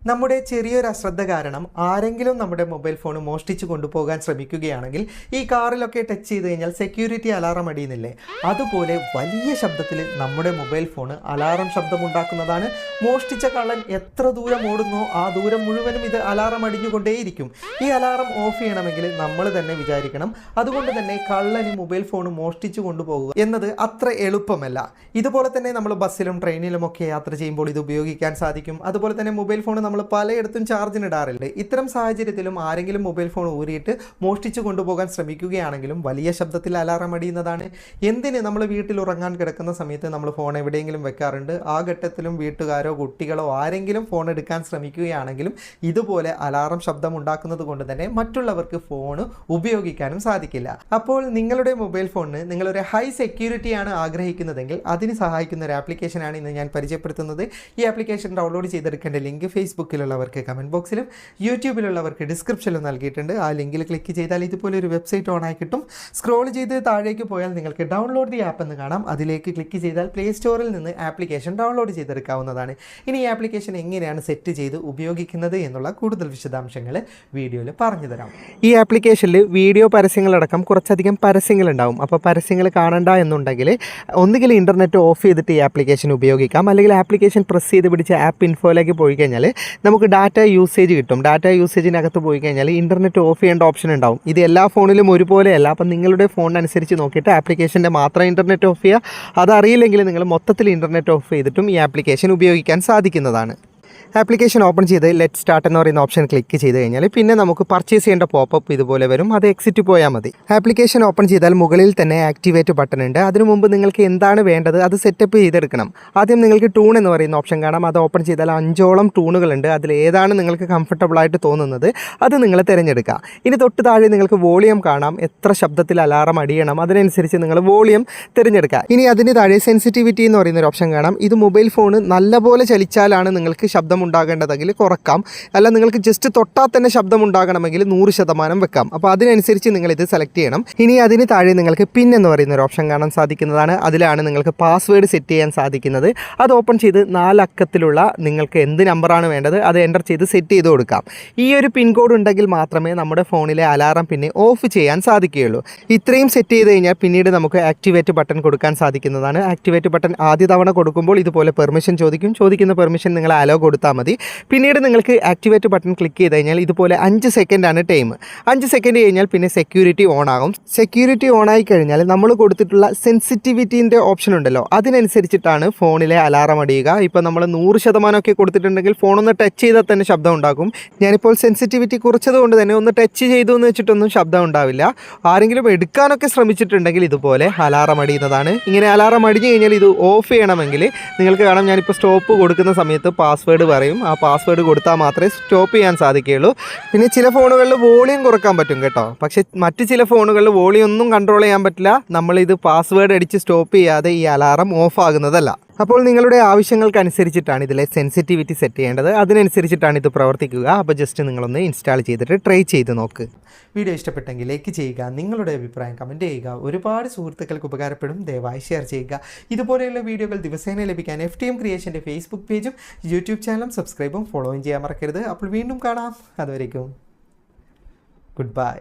നമ്മുടെ ചെറിയൊരു അശ്രദ്ധ കാരണം ആരെങ്കിലും നമ്മുടെ മൊബൈൽ ഫോൺ മോഷ്ടിച്ചു കൊണ്ടുപോകാൻ ശ്രമിക്കുകയാണെങ്കിൽ ഈ കാറിലൊക്കെ ടച്ച് ചെയ്ത് കഴിഞ്ഞാൽ സെക്യൂരിറ്റി അലാറം അടിയുന്നില്ലേ, അതുപോലെ വലിയ ശബ്ദത്തിൽ നമ്മുടെ മൊബൈൽ ഫോൺ അലാറം ശബ്ദമുണ്ടാക്കുന്നതാണ്. മോഷ്ടിച്ച കള്ളൻ എത്ര ദൂരം ഓടുന്നോ ആ ദൂരം മുഴുവനും ഇത് അലാറം അടിഞ്ഞുകൊണ്ടേയിരിക്കും. ഈ അലാറം ഓഫ് ചെയ്യണമെങ്കിൽ നമ്മൾ തന്നെ വിചാരിക്കണം. അതുകൊണ്ട് തന്നെ കള്ളന് മൊബൈൽ ഫോൺ മോഷ്ടിച്ചു കൊണ്ടുപോകുക എന്നത് അത്ര എളുപ്പമല്ല. ഇതുപോലെ തന്നെ നമ്മൾ ബസ്സിലും ട്രെയിനിലും ഒക്കെ യാത്ര ചെയ്യുമ്പോൾ ഇത് ഉപയോഗിക്കാൻ സാധിക്കും. അതുപോലെ തന്നെ മൊബൈൽ ഫോൺ നമ്മൾ പലയിടത്തും ചാർജിനിടാറുണ്ട്. ഇത്തരം സാഹചര്യത്തിലും ആരെങ്കിലും മൊബൈൽ ഫോൺ ഊരിയിട്ട് മോഷ്ടിച്ചു കൊണ്ടുപോകാൻ ശ്രമിക്കുകയാണെങ്കിലും വലിയ ശബ്ദത്തിൽ അലാറം അടിയുന്നതാണ്. എന്തിന് നമ്മൾ വീട്ടിൽ ഉറങ്ങാൻ കിടക്കുന്ന സമയത്ത് നമ്മൾ ഫോൺ എവിടെയെങ്കിലും വെക്കാറുണ്ട്. ആ ഘട്ടത്തിലും വീട്ടുകാരോ കുട്ടികളോ ആരെങ്കിലും ഫോൺ എടുക്കാൻ ശ്രമിക്കുകയാണെങ്കിലും ഇതുപോലെ അലാറം ശബ്ദം ഉണ്ടാക്കുന്നത് കൊണ്ട് തന്നെ മറ്റുള്ളവർക്ക് ഫോൺ ഉപയോഗിക്കാനും സാധിക്കില്ല. അപ്പോൾ നിങ്ങളുടെ മൊബൈൽ ഫോണിന് നിങ്ങളൊരു ഹൈ സെക്യൂരിറ്റിയാണ് ആഗ്രഹിക്കുന്നതെങ്കിൽ അതിന് സഹായിക്കുന്ന ഒരു ആപ്ലിക്കേഷനാണ് ഇന്ന് ഞാൻ പരിചയപ്പെടുത്തുന്നത്. ഈ ആപ്ലിക്കേഷൻ ഡൗൺലോഡ് ചെയ്തെടുക്കേണ്ട ലിങ്ക് ഫേസ്ബുക്കിലുള്ളവർക്ക് കമൻറ്റ് ബോക്സിലും യൂട്യൂബിലുള്ളവർക്ക് ഡിസ്ക്രിപ്ഷനിലും നൽകിയിട്ടുണ്ട്. ആ ലിങ്കിൽ ക്ലിക്ക് ചെയ്താൽ ഇതുപോലെ ഒരു വെബ്സൈറ്റ് ഓണായി കിട്ടും. സ്ക്രോൾ ചെയ്ത് താഴേക്ക് പോയാൽ നിങ്ങൾക്ക് ഡൗൺലോഡ് ദി ആപ്പ് എന്ന് കാണാം. അതിലേക്ക് ക്ലിക്ക് ചെയ്താൽ പ്ലേ സ്റ്റോറിൽ നിന്ന് ആപ്ലിക്കേഷൻ ഡൗൺലോഡ് ചെയ്തെടുക്കാവുന്നതാണ്. ഇനി ഈ ആപ്ലിക്കേഷൻ എങ്ങനെയാണ് സെറ്റ് ചെയ്ത് ഉപയോഗിക്കുന്നത് എന്നുള്ള കൂടുതൽ വിശദാംശങ്ങൾ വീഡിയോയിൽ പറഞ്ഞു തരാം. ഈ ആപ്ലിക്കേഷനിൽ വീഡിയോ പരസ്യങ്ങളടക്കം കുറച്ചധികം പരസ്യങ്ങളുണ്ടാവും. അപ്പോൾ പരസ്യങ്ങൾ കാണണ്ട എന്നുണ്ടെങ്കിൽ ഒന്നുകിൽ ഇൻ്റർനെറ്റ് ഓഫ് ചെയ്തിട്ട് ഈ ആപ്ലിക്കേഷൻ ഉപയോഗിക്കാം, അല്ലെങ്കിൽ ആപ്ലിക്കേഷൻ പ്രസ് ചെയ്ത് പിടിച്ച് ആപ്പ് ഇൻഫോയിലേക്ക് പോയി കഴിഞ്ഞാൽ നമുക്ക് ഡാറ്റ യൂസേജ് കിട്ടും. ഡാറ്റ യൂസേജിനകത്ത് പോയി കഴിഞ്ഞാൽ ഇൻ്റർനെറ്റ് ഓഫ് ചെയ്യേണ്ട ഓപ്ഷൻ ഉണ്ടാവും. ഇത് എല്ലാ ഫോണിലും ഒരുപോലെയല്ല. അപ്പം നിങ്ങളുടെ ഫോണിനനുസരിച്ച് നോക്കിയിട്ട് ആപ്ലിക്കേഷൻ്റെ മാത്രം ഇൻ്റർനെറ്റ് ഓഫ് ചെയ്യുക. അതറിയില്ലെങ്കിൽ നിങ്ങൾ മൊത്തത്തിൽ ഇൻ്റർനെറ്റ് ഓഫ് ചെയ്തിട്ടും ഈ ആപ്ലിക്കേഷൻ ഉപയോഗിക്കാൻ സാധിക്കുന്നതാണ്. ആപ്ലിക്കേഷൻ ഓപ്പൺ ചെയ്ത് ലെറ്റ് സ്റ്റാർട്ട് എന്ന് പറയുന്ന ഓപ്ഷൻ ക്ലിക്ക് ചെയ്ത് കഴിഞ്ഞാൽ പിന്നെ നമുക്ക് പർച്ചേസ് ചെയ്യേണ്ട പോപ്പപ്പ് ഇതുപോലെ വരും. അത് എക്സിറ്റ് പോയാൽ മതി. ആപ്ലിക്കേഷൻ ഓപ്പൺ ചെയ്താൽ മുകളിൽ തന്നെ ആക്ടിവേറ്റ് ബട്ടൺ ഉണ്ട്. അതിനു മുമ്പ് നിങ്ങൾക്ക് എന്താണ് വേണ്ടത് അത് സെറ്റപ്പ് ചെയ്തെടുക്കണം. ആദ്യം നിങ്ങൾക്ക് ടൂൺ എന്ന് പറയുന്ന ഓപ്ഷൻ കാണാം. അത് ഓപ്പൺ ചെയ്താൽ 5ഓളം ടൂണുകളുണ്ട്. അതിൽ ഏതാണ് നിങ്ങൾക്ക് കംഫർട്ടബിൾ ആയിട്ട് തോന്നുന്നത് അത് നിങ്ങൾ തിരഞ്ഞെടുക്കുക. ഇനി തൊട്ട് താഴെ നിങ്ങൾക്ക് വോളിയം കാണാം. എത്ര ശബ്ദത്തിൽ അലാറം അടിയണം അതിനനുസരിച്ച് നിങ്ങൾ വോളിയം തിരഞ്ഞെടുക്കുക. ഇനി അതിന് താഴെ സെൻസിറ്റിവിറ്റി എന്ന് പറയുന്ന ഒരു ഓപ്ഷൻ കാണാം. ഇത് മൊബൈൽ ഫോൺ നല്ലപോലെ ചലിച്ചാലാണ് നിങ്ങൾക്ക് ശബ്ദം ഉണ്ടാകേണ്ടതെങ്കിൽ കുറക്കാം. അല്ല നിങ്ങൾക്ക് ജസ്റ്റ് തൊട്ടാൽ തന്നെ ശബ്ദം ഉണ്ടാകണമെങ്കിൽ 100% വെക്കാം. അപ്പോൾ അതിനനുസരിച്ച് നിങ്ങൾ ഇത് സെലക്ട് ചെയ്യണം. ഇനി അതിന് താഴെ നിങ്ങൾക്ക് പിൻ എന്ന് പറയുന്ന ഒരു ഓപ്ഷൻ കാണാൻ സാധിക്കുന്നതാണ്. അതിലാണ് നിങ്ങൾക്ക് പാസ്വേഡ് സെറ്റ് ചെയ്യാൻ സാധിക്കുന്നത്. അത് ഓപ്പൺ ചെയ്ത് 4 അക്കത്തിലുള്ള നിങ്ങൾക്ക് എന്ത് നമ്പറാണ് വേണ്ടത് അത് എൻ്റർ ചെയ്ത് സെറ്റ് ചെയ്ത് കൊടുക്കാം. ഈ ഒരു പിൻ കോഡ് ഉണ്ടെങ്കിൽ മാത്രമേ നമ്മുടെ ഫോണിലെ അലാറം പിന്നെ ഓഫ് ചെയ്യാൻ സാധിക്കുകയുള്ളൂ. ഇത്രയും സെറ്റ് ചെയ്ത് കഴിഞ്ഞാൽ പിന്നീട് നമുക്ക് ആക്ടിവേറ്റ് ബട്ടൺ കൊടുക്കാൻ സാധിക്കുന്നതാണ്. ആക്ടിവേറ്റ് ബട്ടൺ ആദ്യ തവണ കൊടുക്കുമ്പോൾ ഇതുപോലെ പെർമിഷൻ ചോദിക്കും. ചോദിക്കുന്ന പെർമിഷൻ നിങ്ങൾ അലോ കൊടുത്താൽ മതി. പിന്നീട് നിങ്ങൾക്ക് ആക്ടിവേറ്റ് ബട്ടൺ ക്ലിക്ക് ചെയ്ത് കഴിഞ്ഞാൽ ഇതുപോലെ 5 സെക്കൻഡാണ് ടൈം. 5 സെക്കൻഡ് കഴിഞ്ഞാൽ പിന്നെ സെക്യൂരിറ്റി ഓൺ ആകും. സെക്യൂരിറ്റി ഓൺ ആയി കഴിഞ്ഞാൽ നമ്മൾ കൊടുത്തിട്ടുള്ള സെൻസിറ്റിവിറ്റീൻ്റെ ഓപ്ഷൻ ഉണ്ടല്ലോ അതിനനുസരിച്ചിട്ടാണ് ഫോണിലെ അലാറം അടിയുക. ഇപ്പോൾ നമ്മൾ 100% ഒക്കെ കൊടുത്തിട്ടുണ്ടെങ്കിൽ ഫോണൊന്ന് ടച്ച് ചെയ്താൽ തന്നെ ശബ്ദം ഉണ്ടാകും. ഞാനിപ്പോൾ സെൻസിറ്റിവിറ്റി കുറച്ചത് കൊണ്ട് തന്നെ ഒന്ന് ടച്ച് ചെയ്തു എന്ന് വെച്ചിട്ടൊന്നും ശബ്ദം ഉണ്ടാവില്ല. ആരെങ്കിലും എടുക്കാനൊക്കെ ശ്രമിച്ചിട്ടുണ്ടെങ്കിൽ ഇതുപോലെ അലാറം അടിയുന്നതാണ്. ഇങ്ങനെ അലാറം അടിഞ്ഞു കഴിഞ്ഞാൽ ഇത് ഓഫ് ചെയ്യണമെങ്കിൽ നിങ്ങൾക്ക് കാണാം ഞാനിപ്പോൾ സ്റ്റോപ്പ് കൊടുക്കുന്ന സമയത്ത് പാസ്വേഡ് പറയും. ആ പാസ്വേഡ് കൊടുത്താൽ മാത്രമേ സ്റ്റോപ്പ് ചെയ്യാൻ സാധിക്കുകയുള്ളൂ. പിന്നെ ചില ഫോണുകളിൽ വോളിയം കുറക്കാൻ പറ്റും കേട്ടോ. പക്ഷേ മറ്റ് ചില ഫോണുകളിൽ വോളിയം ഒന്നും കൺട്രോൾ ചെയ്യാൻ പറ്റില്ല. നമ്മളിത് പാസ്വേഡ് അടിച്ച് സ്റ്റോപ്പ് ചെയ്യാതെ ഈ അലാറം ഓഫ് ആകുന്നതല്ല. അപ്പോൾ നിങ്ങളുടെ ആവശ്യങ്ങൾക്കനുസരിച്ചിട്ടാണ് ഇതിലെ സെൻസിറ്റിവിറ്റി സെറ്റ് ചെയ്യേണ്ടത്. അതിനനുസരിച്ചിട്ടാണ് ഇത് പ്രവർത്തിക്കുക. അപ്പോൾ ജസ്റ്റ് നിങ്ങളൊന്ന് ഇൻസ്റ്റാൾ ചെയ്തിട്ട് ട്രൈ ചെയ്ത് നോക്ക്. വീഡിയോ ഇഷ്ടപ്പെട്ടെങ്കിൽ ലൈക്ക് ചെയ്യുക. നിങ്ങളുടെ അഭിപ്രായം കമൻറ്റ് ചെയ്യുക. ഒരുപാട് സുഹൃത്തുക്കൾക്ക് ഉപകാരപ്പെടും. ദയവായി ഷെയർ ചെയ്യുക. ഇതുപോലെയുള്ള വീഡിയോകൾ ദിവസേന ലഭിക്കാൻ FTM ക്രിയേഷൻ്റെ ഫേസ്ബുക്ക് പേജും യൂട്യൂബ് ചാനലും സബ്സ്ക്രൈബും ഫോളോയും ചെയ്യാൻ മറക്കരുത്. അപ്പോൾ വീണ്ടും കാണാം. അതുവരേക്കും ഗുഡ് ബൈ.